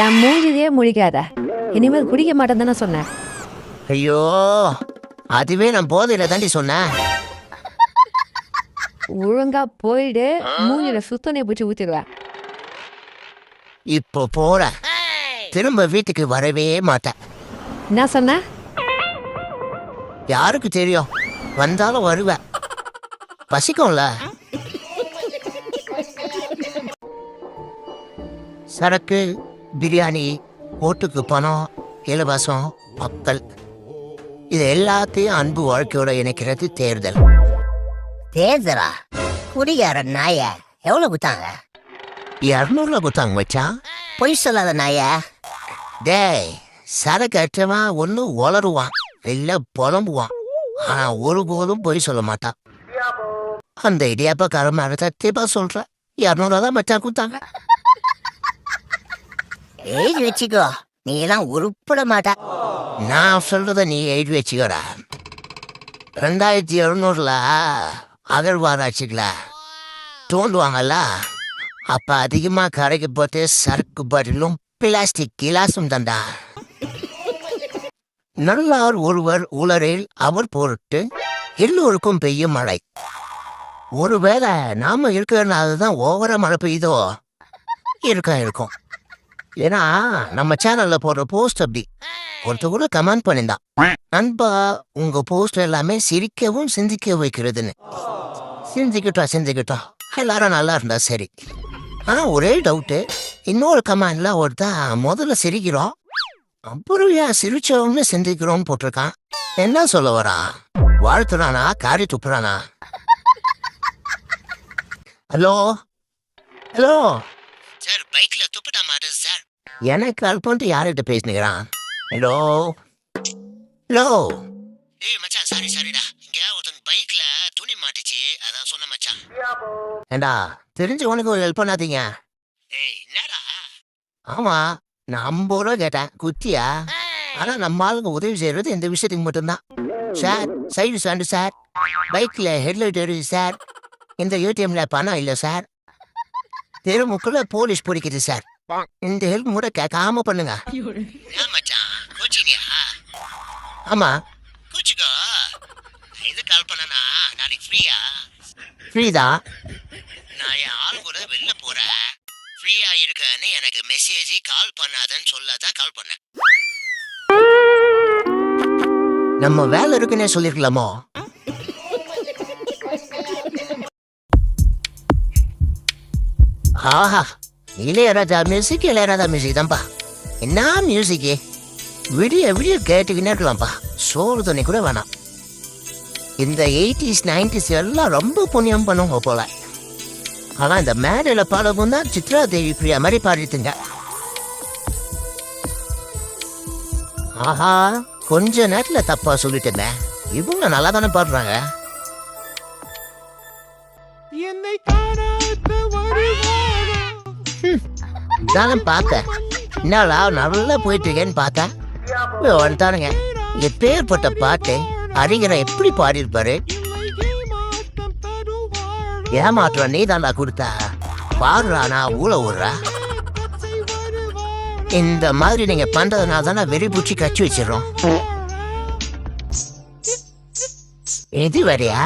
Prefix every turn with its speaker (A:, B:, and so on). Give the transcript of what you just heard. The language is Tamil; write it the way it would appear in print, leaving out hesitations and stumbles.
A: என் மூஞ்சிலேயே முழிக்காத. இனிமேல் குடிக்க மாட்டேன் தானே சொன்னேன்.
B: ஐயோ, அதுவே நான் போதையில தாண்டி சொன்னேன்.
A: ஒழுங்கா போயிடு, மூஞ்சில சுத்தனை பிடிச்சி ஊத்திடுவேன்.
B: இப்போ போற, திரும்ப வீட்டுக்கு வரவே மாட்டேன்.
A: என்ன சொன்ன?
B: யாருக்கு தெரியும், வந்தாலும் வருவேன். பசிக்கும்ல. சரக்கு, பிரியாணி, ஓட்டுக்கு பணம், இலவசம், மக்கள், இது எல்லாத்தையும் அன்பு வாழ்க்கையோட இணைக்கிறது தேர்தல்.
C: தேர்தலா? குடிகார நாய எவ்வளவு குத்தாங்க?
B: 200 குத்தாங்க வச்சான்.
C: பொய் சொல்லாத நாய.
B: டேய், சரக்கு அற்றவன் ஒன்று வளருவான், இல்லை புலம்புவான். ஆனா ஒருபோதும் பொய் சொல்ல மாட்டான். அந்த இடியாப்ப காரமாக சத்தியப்பா சொல்ற, 200 தான் மச்சான் குத்தாங்க.
C: எழுதி வச்சுக்கோ, நீ எல்லாம் உருப்பட மாட்டா.
B: நான் சொல்றத நீ எழுதி வச்சுக்கோடா. 2700 அகழ்வாராய்ச்சிகள தோண்டுவாங்கல்ல, அப்ப அதிகமா கடைக்கு போட்டு சரக்கு பாட்டிலும் பிளாஸ்டிக் கிளாஸும் தந்தா. நல்லார் ஒருவர் உலரில் அவர் பொருட்டு எல்லோருக்கும் பெய்யும் மழை. ஒருவேளை நாம இருக்கிறதுனால தான் ஓவரா மழை பெய்யுதோ? இருக்கும். ஏன்னா நம்ம சேனல்ல போடுற போஸ்ட் அப்படி. ஒருத்தர் கூட கமெண்ட் பண்ணியிருந்தான், நண்பா உங்க போஸ்ட் எல்லாமே சிரிக்கவும் சிந்திக்க வைக்கிறதுன்னு. சிந்திக்கிட்டோம் எல்லாரும் நல்லா இருந்தா சரி. ஆனா ஒரே டவுட்டு, இன்னொரு கமெண்ட்ல ஒருத்தன் முதல்ல சிரிக்கிறோம், அப்புறம் ஏன் சிரிச்சவங்க சிந்திக்கிறோம்னு போட்டிருக்கான். என்ன சொல்ல வரா? வாழ்த்துறானா காரி துப்புறானா? ஹலோ ஹலோ சார், பைக்ல துப்பிட்டா மாட்டேன் சார். எனக்கு கால் பண்ணிட்டு யார்கிட்ட பேசினுக்கிறான்? Hello hello. ஏய் மச்சான், சரிடா, இங்க ஒருத்தங்க பைக்ல துணி மாட்டிச்சு, அதான் சொன்ன மச்சான். ஏண்டா, தெரிஞ்சு உனக்கு ஒரு ஹெல்ப் பண்ணாதீங்க. ஏய் என்னடா? ஆமா, நான் 50 ரூபா கேட்டேன், குத்தியா? ஆனா நம்ம ஆளுங்க உதவி செய்யறது இந்த விஷயத்துக்கு மட்டும்தான். சார், சைடு சாண்டு சார், பைக்ல ஹெட்லைட் எரியுது சார், இந்த ஏடிஎம்ல பணம் இல்லை சார், தெருமுக்குள்ள போலீஸ் பிடிக்குது சார், இந்த ஹெல்ப் கூட கேட்காம பண்ணுங்க. ஆமா, கூச்சிக்கோ. இது கால் பண்ணனா நாளைக்கு ஃப்ரீதா. நான் என் ஆள் கூட வெளில போறேன், ஃப்ரீயா இருக்கன்னு எனக்கு மெசேஜ் கால் பண்ணாதன்னு சொல்லதான் கால் பண்ணேன். நம்ம வேலை இருக்குன்னே சொல்லிருக்கலாமோ? ஆஹா, இளையராஜா மியூசிக் தான்ப்பா. என்ன மியூசிக்கு, விடிய கேட்டுக்கினே இருக்கலாம்ப்பா. சோறு தண்ணி கூட வேணாம். இந்த 80s 90s எல்லாம் ரொம்ப புண்ணியம் பண்ணுவோம் போல. ஆனா இந்த மேடையில பாடவும் தான் சித்ரா தேவி பிரியா மாதிரி பாடிட்டுங்க. ஆஹா, கொஞ்ச நேரத்துல தப்பா சொல்லிட்டேங்க. இவங்க நல்லா தானே பாடுறாங்க. நானும் பார்த்தேன், என்னடா நல்லா போயிட்டு இருக்கேன்னு பார்த்தேன், வந்துட்டானுங்க. எப்பேற்பட்ட பாட்டு அறிஞரை எப்படி பாடியிருப்பாரு. ஏமாற்ற நீ தாண்டா கொடுத்தா, பாடுறானா ஊழ விடுறா. இந்த மாதிரி நீங்க பண்றதுனால தானே வெறி பூச்சி கச்சி வச்சிடறோம். எது வரையா?